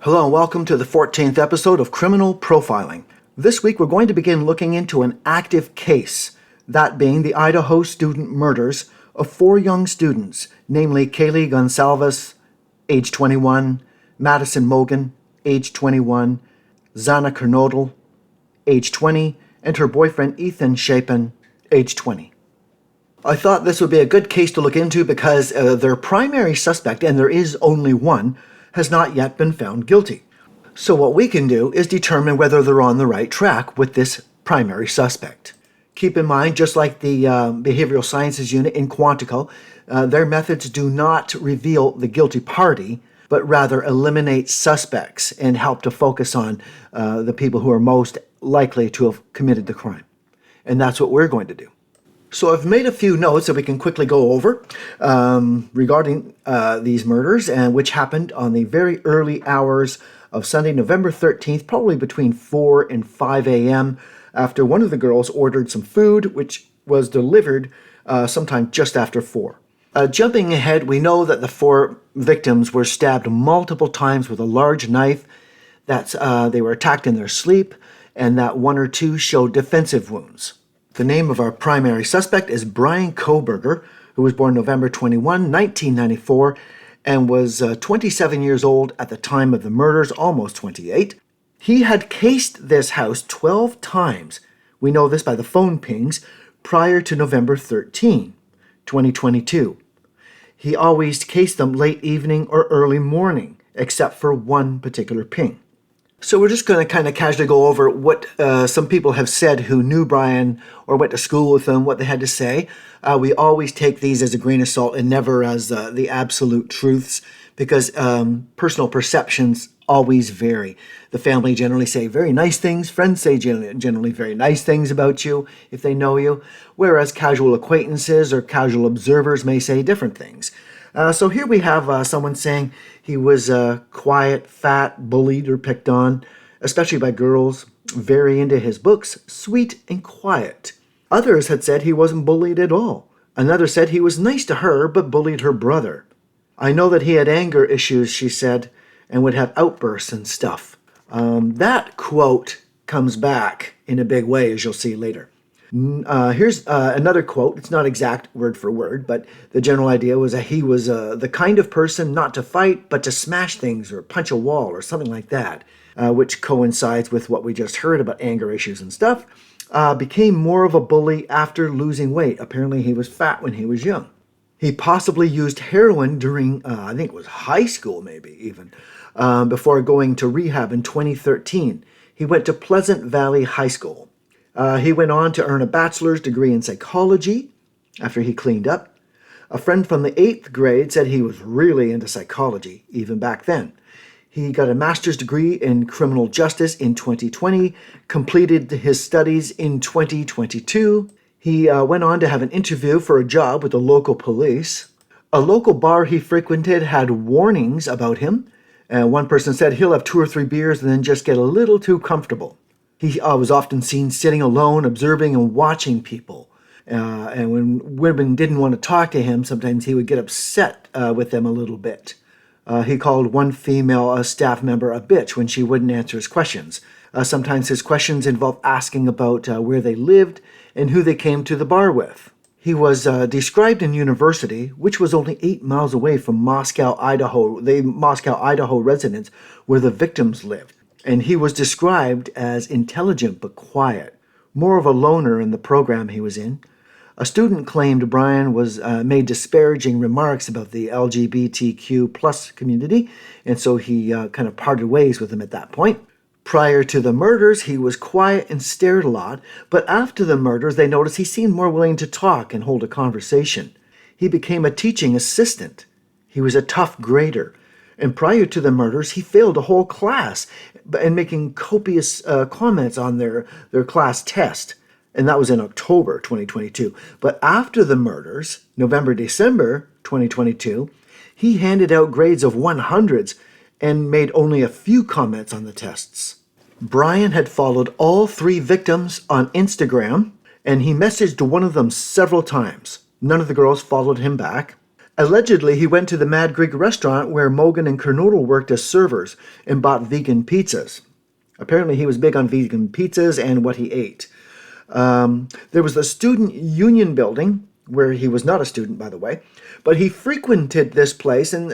Hello and welcome to the 14th episode of Criminal Profiling. This week we're going to begin looking into an active case, that being the Idaho student murders of 4 young students, namely Kaylee Gonsalves, age 21, Madison Mogan, age 21, Zana Kernodle, age 20, and her boyfriend Ethan Chapin, age 20. I thought this would be a good case to look into because their primary suspect, and there is only one, has not yet been found guilty. So what we can do is determine whether they're on the right track with this primary suspect. Keep in mind, just like the behavioral sciences unit in Quantico, their methods do not reveal the guilty party, but rather eliminate suspects and help to focus on the people who are most likely to have committed the crime. And that's what we're going to do. So I've made a few notes that we can quickly go over regarding these murders, and which happened on the very early hours of Sunday, November 13th, probably between 4 and 5 a.m., after one of the girls ordered some food, which was delivered sometime just after 4. Jumping ahead, we know that the 4 victims were stabbed multiple times with a large knife, that they were attacked in their sleep, and that 1 or 2 showed defensive wounds. The name of our primary suspect is Bryan Kohberger, who was born November 21, 1994, and was 27 years old at the time of the murders, almost 28. He had cased this house 12 times, we know this by the phone pings, prior to November 13, 2022. He always cased them late evening or early morning, except for one particular ping. So we're just going to kind of casually go over what some people have said who knew Bryan or went to school with him, what they had to say. We always take these as a grain of salt and never as the absolute truths, because personal perceptions always vary. The family generally say very nice things. Friends say generally very nice things about you if they know you, whereas casual acquaintances or casual observers may say different things. So here we have someone saying he was quiet, fat, bullied, or picked on, especially by girls, very into his books, sweet and quiet. Others had said he wasn't bullied at all. Another said he was nice to her, but bullied her brother. I know that he had anger issues, she said, and would have outbursts and stuff. That quote comes back in a big way, as you'll see later. Here's another quote. It's not exact word for word, but the general idea was that he was the kind of person not to fight, but to smash things or punch a wall or something like that, which coincides with what we just heard about anger issues and stuff. Became more of a bully after losing weight. Apparently he was fat when he was young. He possibly used heroin during, I think it was high school maybe even, before going to rehab in 2013. He went to Pleasant Valley High School. He went on to earn a bachelor's degree in psychology after he cleaned up. A friend from the 8th grade said he was really into psychology, even back then. He got a master's degree in criminal justice in 2020, completed his studies in 2022. He went on to have an interview for a job with the local police. A local bar he frequented had warnings about him. One person said he'll have 2 or 3 beers and then just get a little too comfortable. He was often seen sitting alone, observing and watching people. And when women didn't want to talk to him, sometimes he would get upset with them a little bit. He called one female staff member a bitch when she wouldn't answer his questions. Sometimes his questions involved asking about where they lived and who they came to the bar with. He was described in university, which was only 8 miles away from Moscow, Idaho, the Moscow, Idaho residence where the victims lived. And he was described as intelligent but quiet, more of a loner in the program he was in. A student claimed Bryan was made disparaging remarks about the LGBTQ plus community, and so he kind of parted ways with him at that point. Prior to the murders, he was quiet and stared a lot, but after the murders, they noticed he seemed more willing to talk and hold a conversation. He became a teaching assistant. He was a tough grader. And prior to the murders, he failed a whole class and making copious comments on their class test. And that was in October 2022. But after the murders, November, December 2022, he handed out grades of 100s and made only a few comments on the tests. Bryan had followed all 3 victims on Instagram, and he messaged one of them several times. None of the girls followed him back. Allegedly, he went to the Mad Greek restaurant where Mogan and Kernodle worked as servers and bought vegan pizzas. Apparently, he was big on vegan pizzas and what he ate. There was the student union building, where he was not a student, by the way, but he frequented this place, and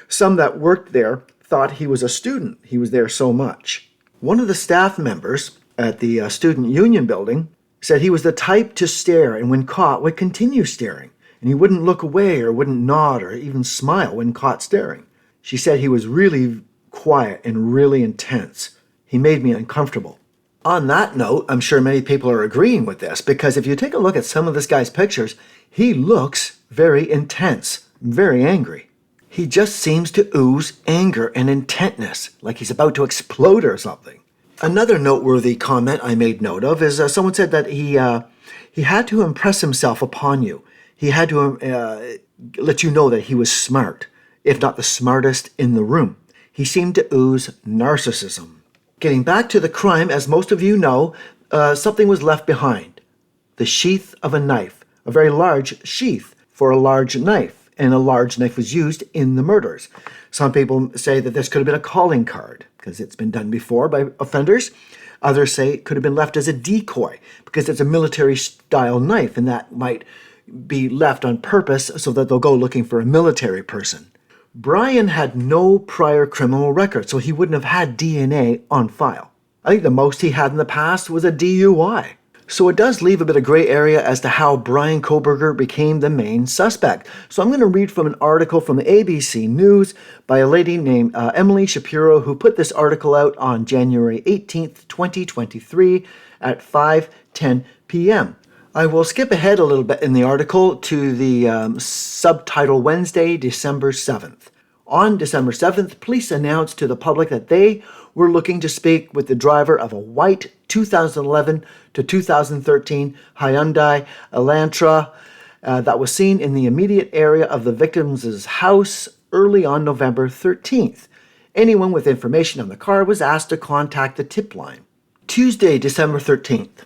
some that worked there thought he was a student. He was there so much. One of the staff members at the student union building said he was the type to stare, and when caught would continue staring, and he wouldn't look away or wouldn't nod or even smile when caught staring. She said he was really quiet and really intense. He made me uncomfortable. On that note, I'm sure many people are agreeing with this, because if you take a look at some of this guy's pictures, he looks very intense, very angry. He just seems to ooze anger and intentness, like he's about to explode or something. Another noteworthy comment I made note of is someone said that he had to impress himself upon you. He had to let you know that he was smart, if not the smartest in the room. He seemed to ooze narcissism. Getting back to the crime, as most of you know, something was left behind. The sheath of a knife, a very large sheath for a large knife, and a large knife was used in the murders. Some people say that this could have been a calling card, because it's been done before by offenders. Others say it could have been left as a decoy, because it's a military-style knife, and that might be left on purpose so that they'll go looking for a military person. Bryan had no prior criminal record, so he wouldn't have had DNA on file. I think the most he had in the past was a DUI. So it does leave a bit of gray area as to how Bryan Kohberger became the main suspect. So I'm going to read from an article from the ABC News by a lady named Emily Shapiro, who put this article out on January 18th, 2023 at 5:10 p.m. I will skip ahead a little bit in the article to the subtitle Wednesday, December 7th. On December 7th, police announced to the public that they were looking to speak with the driver of a white 2011 to 2013 Hyundai Elantra that was seen in the immediate area of the victim's house early on November 13th. Anyone with information on the car was asked to contact the tip line. Tuesday, December 13th.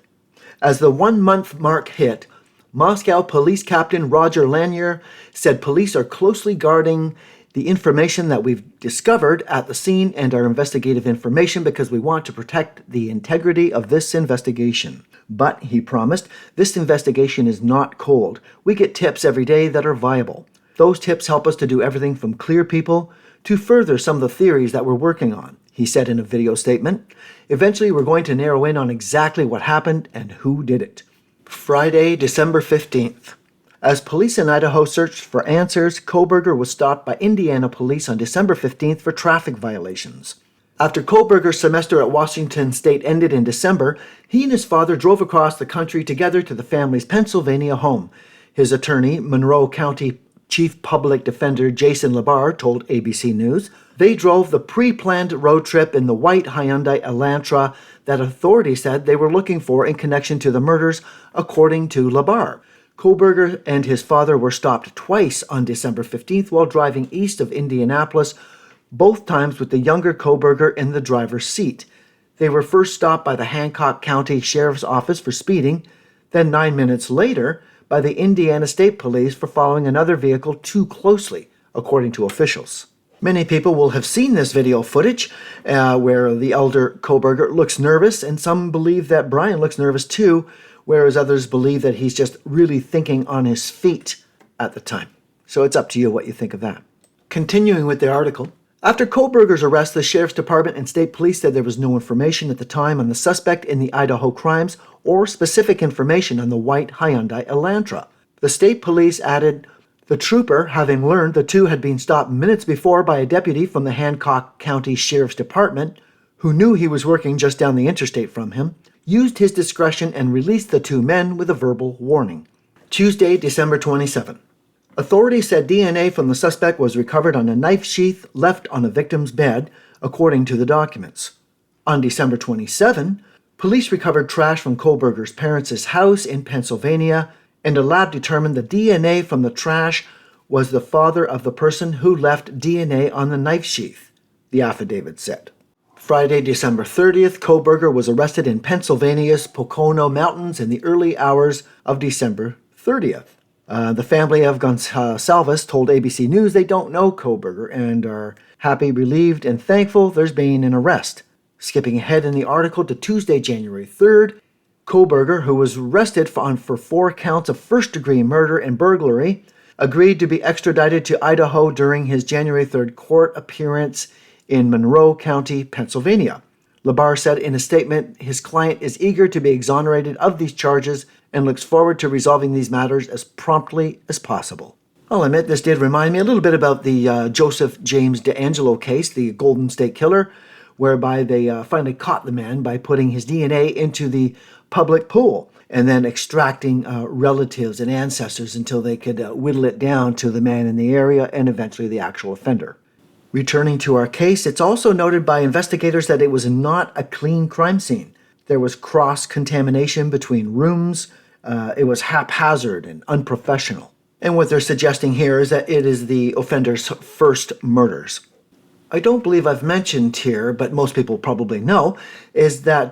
As the 1-month mark hit, Moscow Police Captain Roger Lanier said police are closely guarding the information that we've discovered at the scene and our investigative information because we want to protect the integrity of this investigation. But, he promised, this investigation is not cold. We get tips every day that are viable. Those tips help us to do everything from clear people to further some of the theories that we're working on, he said in a video statement. Eventually, we're going to narrow in on exactly what happened and who did it. Friday, December 15th. As police in Idaho searched for answers, Kohberger was stopped by Indiana police on December 15th for traffic violations. After Kohberger's semester at Washington State ended in December, he and his father drove across the country together to the family's Pennsylvania home. His attorney, Monroe County Chief Public Defender Jason Labar, told ABC News. They drove the pre-planned road trip in the white Hyundai Elantra that authorities said they were looking for in connection to the murders, according to Labar. Kohberger and his father were stopped twice on December 15th while driving east of Indianapolis, both times with the younger Kohberger in the driver's seat. They were first stopped by the Hancock County Sheriff's Office for speeding, then 9 minutes later by the Indiana State Police for following another vehicle too closely, according to officials. Many people will have seen this video footage where the elder Kohberger looks nervous, and some believe that Bryan looks nervous too, whereas others believe that he's just really thinking on his feet at the time. So it's up to you what you think of that. Continuing with the article. After Kohberger's arrest, the Sheriff's Department and State Police said there was no information at the time on the suspect in the Idaho crimes or specific information on the white Hyundai Elantra. The State Police added, the trooper, having learned the two had been stopped minutes before by a deputy from the Hancock County Sheriff's Department, who knew he was working just down the interstate from him, used his discretion and released the two men with a verbal warning. Tuesday, December 27. Authorities said DNA from the suspect was recovered on a knife sheath left on a victim's bed, according to the documents. On December 27, police recovered trash from Kohberger's parents' house in Pennsylvania, and a lab determined the DNA from the trash was the father of the person who left DNA on the knife sheath, the affidavit said. Friday, December 30th, Kohberger was arrested in Pennsylvania's Pocono Mountains in the early hours of December 30th. The family of Gonsalves told ABC News they don't know Kohberger and are happy, relieved, and thankful there's been an arrest. Skipping ahead in the article to Tuesday, January 3rd, Kohberger, who was arrested for 4 counts of first-degree murder and burglary, agreed to be extradited to Idaho during his January 3rd court appearance in Monroe County, Pennsylvania. Labar said in a statement his client is eager to be exonerated of these charges and looks forward to resolving these matters as promptly as possible. I'll admit this did remind me a little bit about the Joseph James DeAngelo case, the Golden State Killer, whereby they finally caught the man by putting his DNA into the public pool and then extracting relatives and ancestors until they could whittle it down to the man in the area and eventually the actual offender. Returning to our case, it's also noted by investigators that it was not a clean crime scene. There was cross-contamination between rooms. It was haphazard and unprofessional. And what they're suggesting here is that it is the offender's first murders. I don't believe I've mentioned here, but most people probably know, is that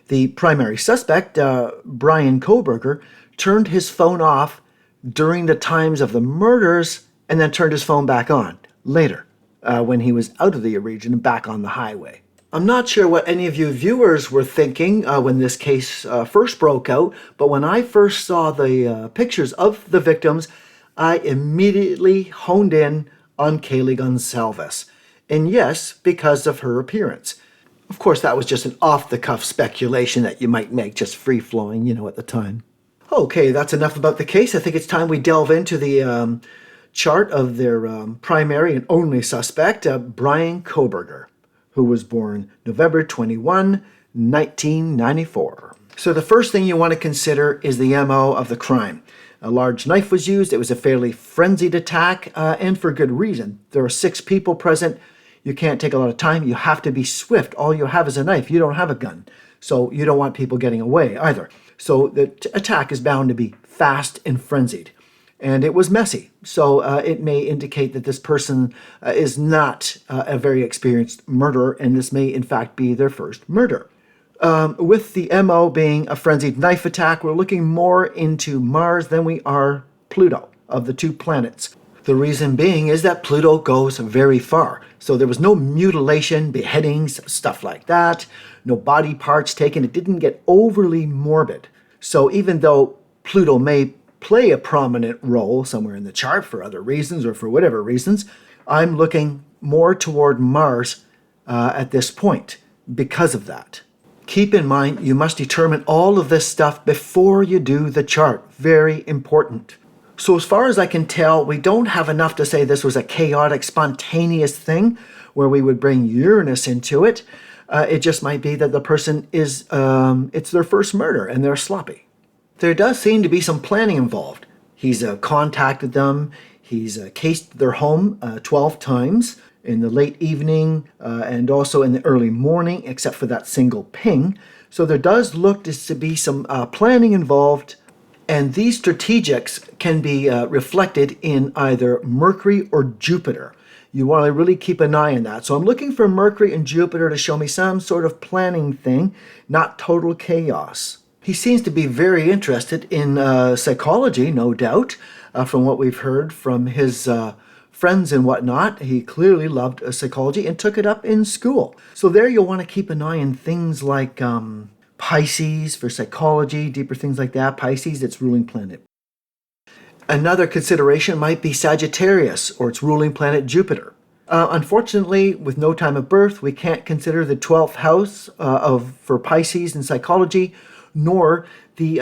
the primary suspect, Bryan Kohberger, turned his phone off during the times of the murders and then turned his phone back on later when he was out of the region and back on the highway. I'm not sure what any of you viewers were thinking when this case first broke out, but when I first saw the pictures of the victims, I immediately honed in on Kaylee Gonsalves. And yes, because of her appearance. Of course, that was just an off-the-cuff speculation that you might make, just free-flowing, at the time. Okay, that's enough about the case. I think it's time we delve into the chart of their primary and only suspect, Bryan Kohberger, who was born November 21, 1994. So the first thing you want to consider is the MO of the crime. A large knife was used. It was a fairly frenzied attack, and for good reason. There are 6 people present. You can't take a lot of time. You have to be swift. All you have is a knife. You don't have a gun. So you don't want people getting away either. So the attack is bound to be fast and frenzied. And it was messy. So it may indicate that this person is not a very experienced murderer, and this may in fact be their first murder. With the MO being a frenzied knife attack, we're looking more into Mars than we are Pluto of the 2 planets. The reason being is that Pluto goes very far. So there was no mutilation, beheadings, stuff like that, no body parts taken. It didn't get overly morbid. So even though Pluto may play a prominent role somewhere in the chart for other reasons or for whatever reasons, I'm looking more toward Mars at this point because of that. Keep in mind, you must determine all of this stuff before you do the chart. Very important. So as far as I can tell, we don't have enough to say this was a chaotic, spontaneous thing where we would bring Uranus into it. It just might be that the person is, it's their first murder and they're sloppy. There does seem to be some planning involved. He's contacted them. He's cased their home 12 times in the late evening and also in the early morning, except for that single ping. So there does look to be some planning involved. And these strategics can be reflected in either Mercury or Jupiter. You want to really keep an eye on that. So I'm looking for Mercury and Jupiter to show me some sort of planning thing, not total chaos. He seems to be very interested in psychology, no doubt, from what we've heard from his friends and whatnot. He clearly loved psychology and took it up in school. So there you'll want to keep an eye on things like Pisces for psychology, deeper things like that. Pisces, its ruling planet. Another consideration might be Sagittarius or its ruling planet Jupiter. Unfortunately, with no time of birth, we can't consider the 12th house for Pisces in psychology, nor the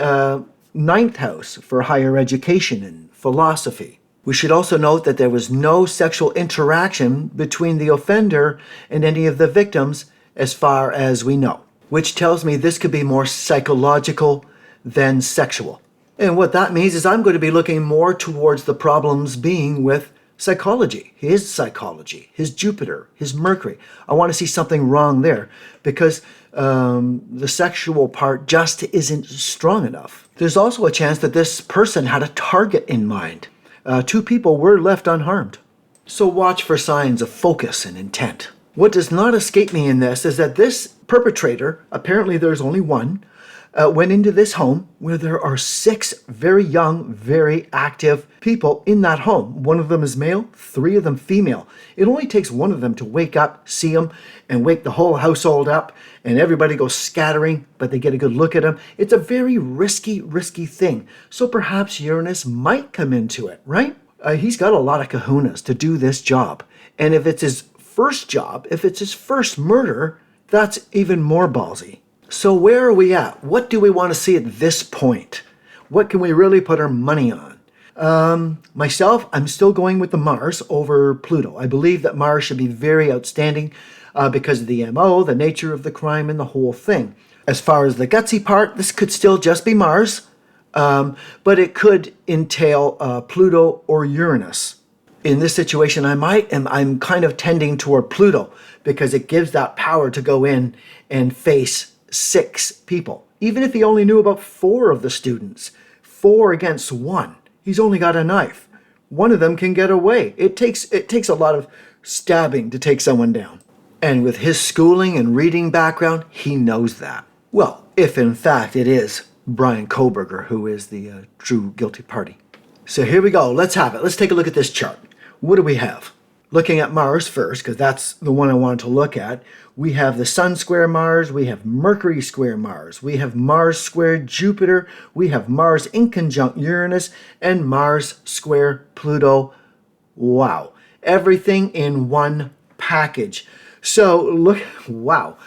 9th house for higher education and philosophy. We should also note that there was no sexual interaction between the offender and any of the victims as far as we know, which tells me this could be more psychological than sexual. And what that means is I'm going to be looking more towards the problems being with psychology, his Jupiter, his Mercury. I want to see something wrong there because the sexual part just isn't strong enough. There's also a chance that this person had a target in mind. 2 people were left unharmed. So watch for signs of focus and intent. What does not escape me in this is that this perpetrator, apparently there's only one, went into this home where there are 6 very young, very active people in that home. One of them is male, 3 of them female. It only takes one of them to wake up, see him, and wake the whole household up, and everybody goes scattering, but they get a good look at him. It's a very risky thing. So perhaps Uranus might come into it, right? He's got a lot of kahunas to do this job. And if it's his first job, if it's his first murder, that's even more ballsy. So where are we at? What do we want to see at this point? What can we really put our money on? Myself, I'm still going with the Mars over Pluto. I believe that Mars should be very outstanding because of the MO, the nature of the crime, and the whole thing. As far as the gutsy part, this could still just be Mars, but it could entail Pluto or Uranus. In this situation, I'm kind of tending toward Pluto because it gives that power to go in and face 6 people. Even if he only knew about 4 of the students, 4 against 1, he's only got a knife. One of them can get away. It takes a lot of stabbing to take someone down. And with his schooling and reading background, he knows that. Well, if in fact it is Bryan Kohberger who is the true guilty party. So here we go. Let's have it. Let's take a look at this chart. What do we have? Looking at Mars first, because that's the one I wanted to look at, we have the Sun square Mars, we have Mercury square Mars, we have Mars square Jupiter, we have Mars in conjunct Uranus, and Mars square Pluto. Wow. Everything in one package. Wow.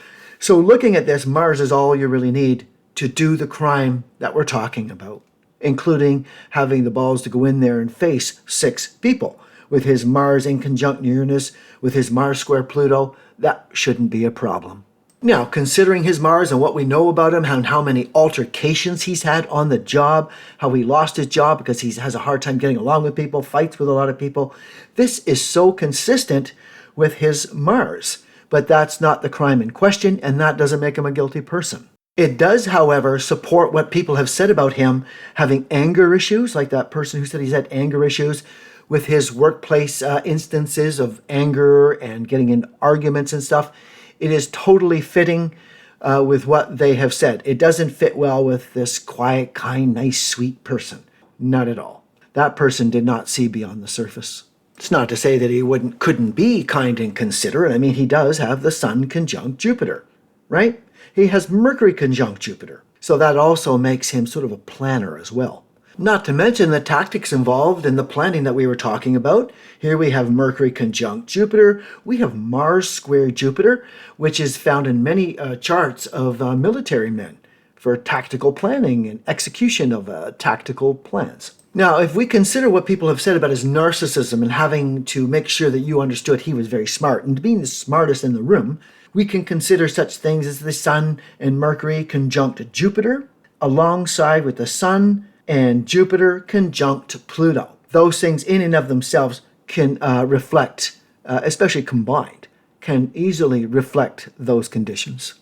So looking at this, Mars is all you really need to do the crime that we're talking about, including having the balls to go in there and face 6 people. With his Mars in conjunct Uranus, with his Mars square Pluto, that shouldn't be a problem. Now, considering his Mars and what we know about him, and how many altercations he's had on the job, how he lost his job because he has a hard time getting along with people, fights with a lot of people, this is so consistent with his Mars. But that's not the crime in question, and that doesn't make him a guilty person. It does, however, support what people have said about him having anger issues, like that person who said he's had anger issues, with his workplace instances of anger and getting in arguments and stuff. It is totally fitting with what they have said. It doesn't fit well with this quiet, kind, nice, sweet person. Not at all. That person did not see beyond the surface. It's not to say that he couldn't be kind and considerate. I mean, he does have the Sun conjunct Jupiter, right? He has Mercury conjunct Jupiter. So that also makes him sort of a planner as well. Not to mention the tactics involved in the planning that we were talking about. Here we have Mercury conjunct Jupiter. We have Mars square Jupiter, which is found in many charts of military men for tactical planning and execution of tactical plans. Now, if we consider what people have said about his narcissism and having to make sure that you understood he was very smart and being the smartest in the room, we can consider such things as the Sun and Mercury conjunct Jupiter, alongside with the Sun and Jupiter conjunct Pluto. Those things in and of themselves can reflect, especially combined, can easily reflect those conditions.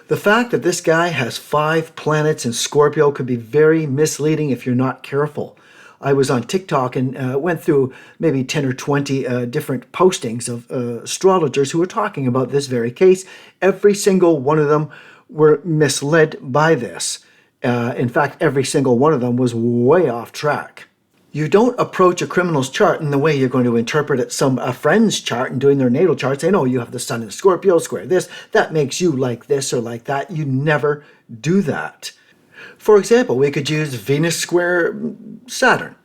The fact that this guy has 5 planets in Scorpio could be very misleading if you're not careful. I was on TikTok and went through maybe 10 or 20 different postings of astrologers who were talking about this very case. Every single one of them were misled by this. In fact, every single one of them was way off track. You don't approach a criminal's chart in the way you're going to interpret it a friend's chart and doing their natal chart, saying, oh, you have the Sun in Scorpio, square this, that makes you like this or like that. You never do that. For example, we could use Venus square Saturn.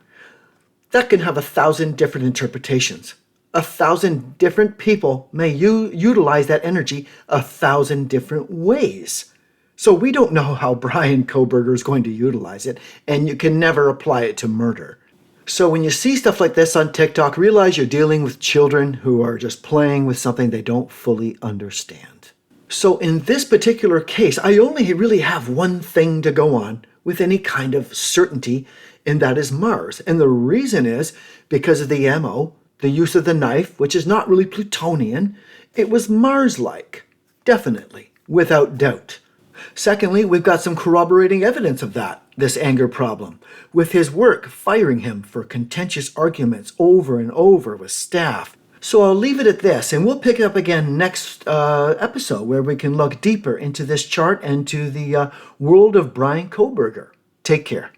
That can have 1,000 different interpretations. 1,000 different people may utilize that energy 1,000 different ways. So we don't know how Bryan Kohberger is going to utilize it, and you can never apply it to murder. So when you see stuff like this on TikTok, realize you're dealing with children who are just playing with something they don't fully understand. So in this particular case, I only really have one thing to go on with any kind of certainty, and that is Mars. And the reason is because of the MO, the use of the knife, which is not really Plutonian. It was Mars-like, definitely, without doubt. Secondly, we've got some corroborating evidence of this anger problem, with his work firing him for contentious arguments over and over with staff. So I'll leave it at this, and we'll pick it up again next episode where we can look deeper into this chart and to the world of Bryan Kohberger. Take care.